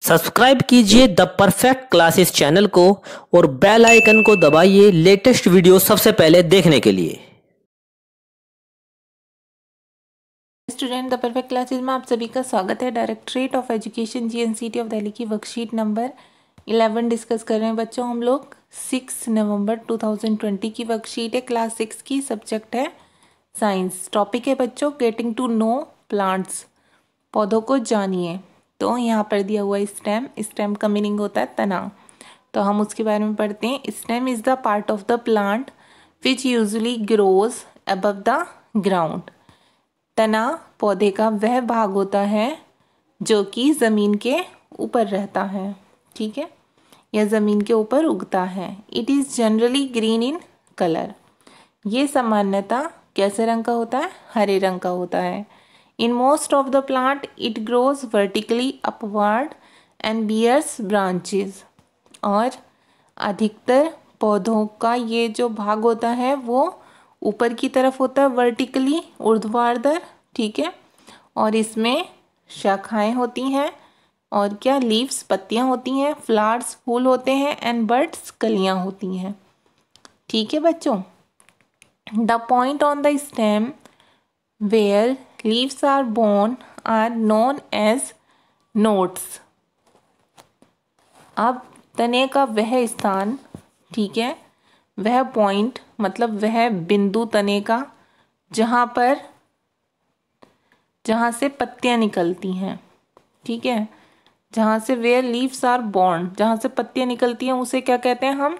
Subscribe कीजिए the perfect classes channel को और बेल आइकन को दबाइए लेटेस्ट वीडियो सबसे पहले देखने के लिए। स्टूडेंट द परफेक्ट क्लासेस में आप सभी का स्वागत है। Directorate of education GNCT of Delhi की वर्कशीट नंबर 11 डिस्कस कर रहे हैं बच्चों। हम लोग 6 नवंबर 2020 की वर्कशीट है, क्लास 6 की, सब्जेक्ट है साइंस। टॉपिक है बच्चों गेटिंग टू नो प्लांट्स, पौधों को जानिए। तो यहाँ पर दिया हुआ स्टेम का मीनिंग होता है तना, तो हम उसके बारे में पढ़ते हैं। Stem is the part of the plant which usually grows above the ground. तना पौधे का वह भाग होता है जो कि ज़मीन के ऊपर रहता है, ठीक है, या ज़मीन के ऊपर उगता है। It is generally green in colour. ये सामान्यतः कैसे रंग का होता है? हरे रंग का होता है। In most of the plant it grows vertically upward and bears branches. और अधिकतर पौधों का ये जो भाग होता है वो ऊपर की तरफ होता है, वर्टिकली, ऊर्ध्वाधर, ठीक है। और इसमें शाखाएं होती हैं और क्या, लीव्स, पत्तियां होती हैं, फ्लावर्स, फूल होते हैं, एंड बर्ड्स, कलियां होती हैं, ठीक है बच्चों। The point on the stem where leaves are born are known as nodes. अब तने का वह स्थान, ठीक है, वह पॉइंट मतलब वह बिंदु तने का जहाँ से पत्तियाँ निकलती हैं, ठीक है, जहाँ से वेयर लीव्स आर बोर्न, जहाँ से पत्तियाँ निकलती हैं, उसे क्या कहते हैं? हम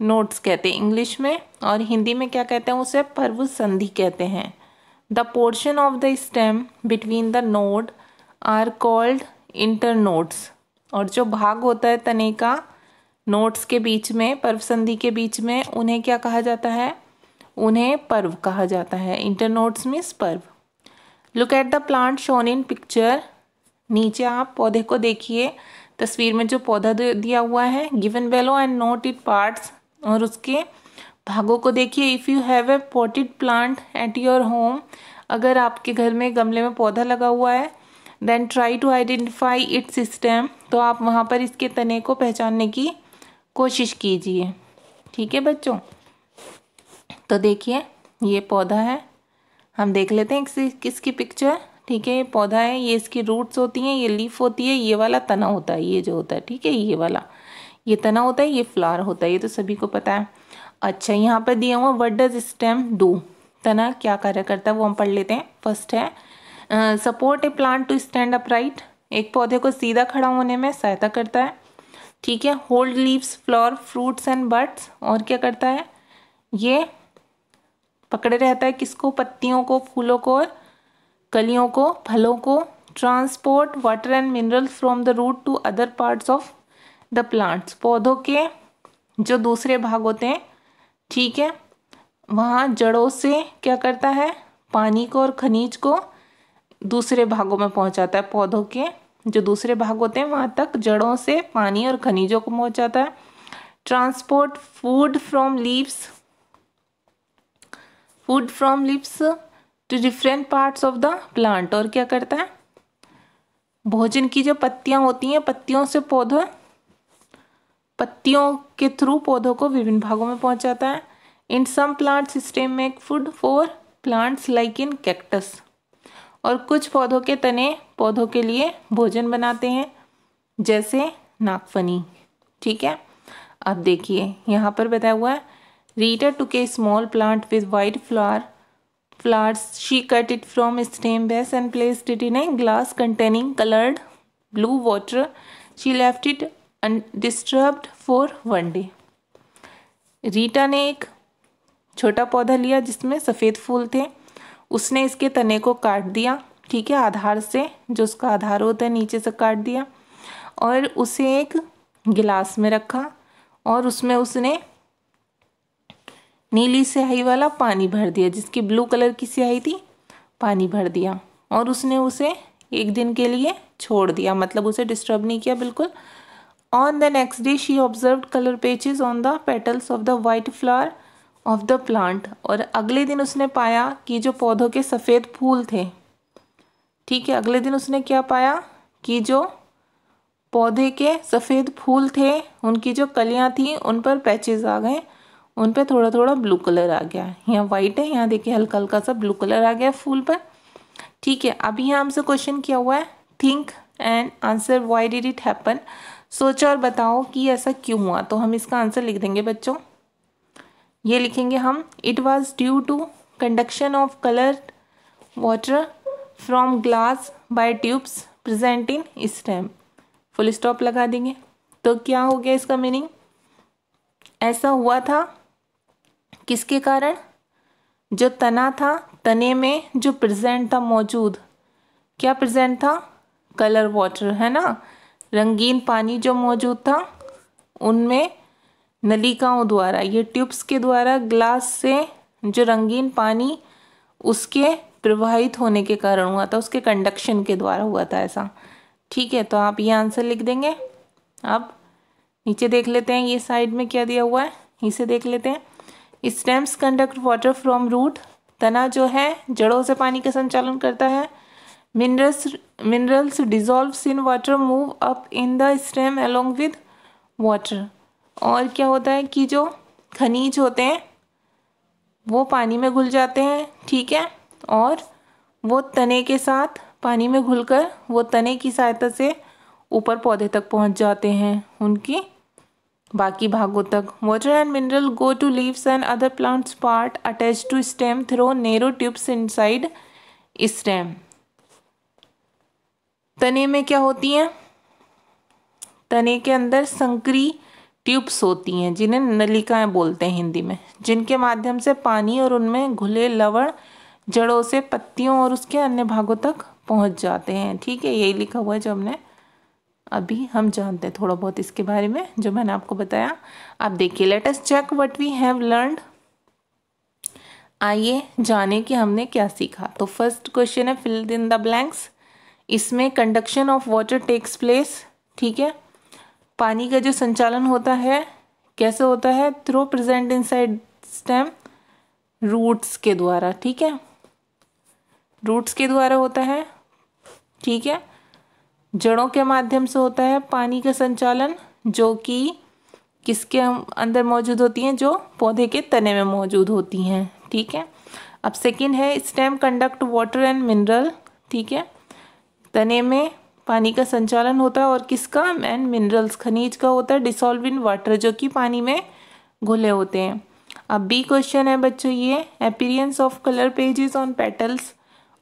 नोड्स कहते हैं इंग्लिश में, और हिंदी में क्या कहते हैं? उसे पर्व संधि कहते हैं। The portion of the stem between the node are called internodes. और जो भाग होता है तने का नोड्स के बीच में, पर्व संधि के बीच में, उन्हें क्या कहा जाता है? उन्हें पर्व कहा जाता है। इंटरनोड्स मीन्स पर्व। Look at the plant shown in picture. नीचे आप पौधे को देखिए, तस्वीर में जो पौधा दिया हुआ है, given below and note it parts, और उसके भागों को देखिए। If you have a potted plant at your home, अगर आपके घर में गमले में पौधा लगा हुआ है, then try to identify its stem, तो आप वहाँ पर इसके तने को पहचानने की कोशिश कीजिए, ठीक है बच्चों। तो देखिए ये पौधा है, हम देख लेते हैं किसकी पिक्चर, ठीक है। ये पौधा है, ये इसकी रूट्स होती हैं, ये लीफ होती है, ये वाला तना होता है, ये जो होता है, ठीक है, ये वाला, ये तना होता है, ये फ्लावर होता है, ये तो सभी को पता है। अच्छा, यहाँ पर दिया हुआ व्हाट डज स्टेम डू, तना क्या कार्य करता है वो हम पढ़ लेते हैं। फर्स्ट है support a plant to stand upright, एक पौधे को सीधा खड़ा होने में सहायता करता है, ठीक है। Hold leaves, flower, fruits and buds, और क्या करता है? ये पकड़े रहता है किसको? पत्तियों को, फूलों को और कलियों को, फलों को। Transport water and minerals from the root to other parts of the plants, पौधों के जो दूसरे भाग होते हैं, ठीक है, वहाँ जड़ों से क्या करता है? पानी को और खनिज को दूसरे भागों में पहुँचाता है। पौधों के जो दूसरे भाग होते हैं वहाँ तक जड़ों से पानी और खनिजों को पहुँचाता है। Transport food from leaves to different parts of the plant, और क्या करता है? भोजन की जो पत्तियां होती हैं, पत्तियों के थ्रू पौधों को विभिन्न भागों में पहुंचाता है। In some plants stem make food for plants like in cactus, और कुछ पौधों के तने पौधों के लिए भोजन बनाते हैं, जैसे नागफनी, ठीक है। अब देखिए यहाँ पर बताया हुआ है, Rita took a small plant with white flowers. She cut it from a stem base and placed it in a glass containing colored blue water. She left it undisturbed for one day. Rita ने एक छोटा पौधा लिया जिसमें सफ़ेद फूल थे, उसने इसके तने को काट दिया, ठीक है, आधार से, जो उसका आधार होता है नीचे से काट दिया, और उसे एक गिलास में रखा, और उसमें उसने नीली स्याही वाला पानी भर दिया, जिसकी ब्लू कलर की स्याही थी, पानी भर दिया, और उसने उसे एक दिन के लिए छोड़ दिया, मतलब उसे डिस्टर्ब नहीं किया बिल्कुल। On the next day she observed colour patches on the petals of the white flower of the plant, और अगले दिन उसने पाया कि जो पौधों के सफ़ेद फूल थे, ठीक है, अगले दिन उसने क्या पाया कि जो पौधे के सफ़ेद फूल थे, उनकी जो कलियां थी उन पर पैचेस आ गए, उन पे थोड़ा थोड़ा ब्लू कलर आ गया। यहाँ वाइट है, यहाँ देखिए हल्का हल्का सा ब्लू कलर आ गया फूल पर। ठीक है, अभी यहाँ हमसे क्वेश्चन किया हुआ है think and answer why did it happen. सोचो और बताओ कि ऐसा क्यों हुआ। तो हम इसका आंसर लिख देंगे बच्चों, ये लिखेंगे हम, it was due to conduction of colour water from glass by tubes present in stem. Full stop लगा देंगे। तो क्या हो गया इसका मीनिंग, ऐसा हुआ था किसके कारण, जो तना था, तने में जो प्रेजेंट था, मौजूद, क्या प्रेजेंट था, कलर वाटर, है ना, रंगीन पानी जो मौजूद था, उनमें नलिकाओं द्वारा, ये ट्यूब्स के द्वारा ग्लास से जो रंगीन पानी उसके प्रवाहित होने के कारण हुआ था, उसके कंडक्शन के द्वारा हुआ था ऐसा। ठीक है, तो आप ये आंसर लिख देंगे। अब नीचे देख लेते हैं, ये साइड में क्या दिया हुआ है, इसे देख लेते हैं। Stems conduct water from root, तना जो है जड़ों से पानी का संचालन करता है। Minerals dissolves in water move up in the stem along with water. और क्या होता है कि जो खनिज होते हैं वो पानी में घुल जाते हैं, ठीक है, और वो तने के साथ पानी में घुलकर वो तने की सहायता से ऊपर पौधे तक पहुंच जाते हैं, उनकी बाकी भागों तक। Water and mineral go to leaves and other plants part attach to stem through narrow tubes inside stem. तने में क्या होती हैं, तने के अंदर संकरी ट्यूब्स होती हैं, जिन्हें नलिकाएं बोलते हैं हिंदी में, जिनके माध्यम से पानी और उनमें घुले लवण जड़ों से पत्तियों और उसके अन्य भागों तक पहुंच जाते हैं। ठीक है, यही लिखा हुआ है जो हमने अभी हम जानते हैं थोड़ा बहुत इसके बारे में जो मैंने आपको बताया। आप देखिए, let us check what we have learned. आइए जाने कि हमने क्या सीखा। तो फर्स्ट क्वेश्चन है फिल इन द ब्लैंक्स। इसमें conduction of water takes place, ठीक है, पानी का जो संचालन होता है कैसे होता है, through present inside stem, roots के द्वारा, ठीक है, रूट्स के द्वारा होता है, ठीक है, जड़ों के माध्यम से होता है पानी का संचालन, जो कि किसके अंदर मौजूद होती हैं, जो पौधे के तने में मौजूद होती हैं। ठीक है, अब सेकंड है stem conduct water and mineral, ठीक है, तने में पानी का संचालन होता है और किसका, एंड मिनरल्स, खनिज का होता है, डिसॉल्व इन वाटर, जो कि पानी में घुले होते हैं। अब बी क्वेश्चन है बच्चों, ये appearance of colour pages on petals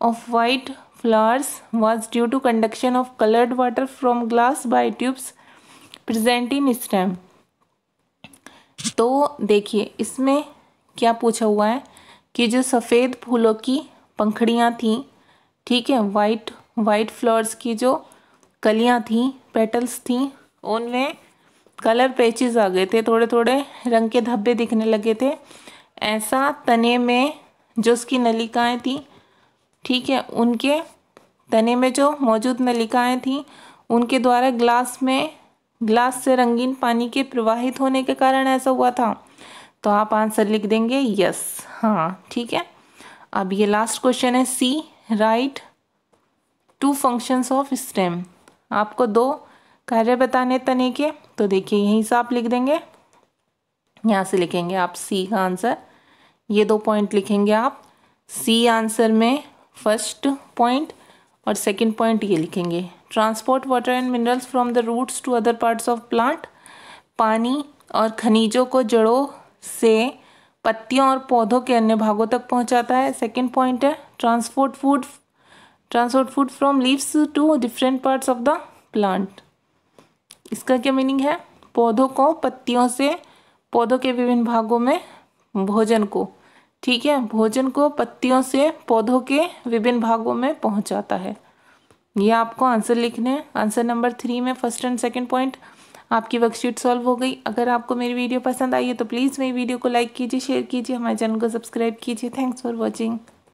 of white flowers was due to conduction of colored water from glass by tubes present in stem। तो देखिए इसमें क्या पूछा हुआ है कि जो सफ़ेद फूलों की पंखड़ियाँ थीं, ठीक है, वाइट फ्लावर्स की जो कलियाँ थीं, पेटल्स थीं, उनमें कलर पैचेस आ गए थे, थोड़े थोड़े रंग के धब्बे दिखने लगे थे। ऐसा तने में जो उसकी नलिकाएँ थीं, ठीक है, उनके तने में जो मौजूद नलिकाएं थीं उनके द्वारा ग्लास से रंगीन पानी के प्रवाहित होने के कारण ऐसा हुआ था। तो आप आंसर लिख देंगे यस, हाँ, ठीक है। अब ये लास्ट क्वेश्चन है C, write two functions of stem. आपको 2 कार्य बताने तने के, तो देखिए यहीं से आप लिख देंगे, यहाँ से लिखेंगे आप सी का आंसर, ये 2 पॉइंट लिखेंगे आप सी आंसर में, फर्स्ट पॉइंट, और सेकंड पॉइंट ये लिखेंगे transport water and minerals from the roots to other parts of plant. पानी और खनिजों को जड़ों से पत्तियों और पौधों के अन्य भागों तक पहुंचाता है। सेकंड पॉइंट है transport food from leaves to different parts of the plant. इसका क्या मीनिंग है, पौधों को पत्तियों से पौधों के विभिन्न भागों में भोजन को, ठीक है, भोजन को पत्तियों से पौधों के विभिन्न भागों में पहुंचाता है। ये आपको आंसर लिखने हैं। आंसर नंबर 3 में फर्स्ट एंड सेकंड पॉइंट आपकी वर्कशीट सॉल्व हो गई। अगर आपको मेरी वीडियो पसंद आई है तो प्लीज़ मेरी वीडियो को लाइक कीजिए, शेयर कीजिए, हमारे चैनल को सब्सक्राइब कीजिए। Thanks for watching.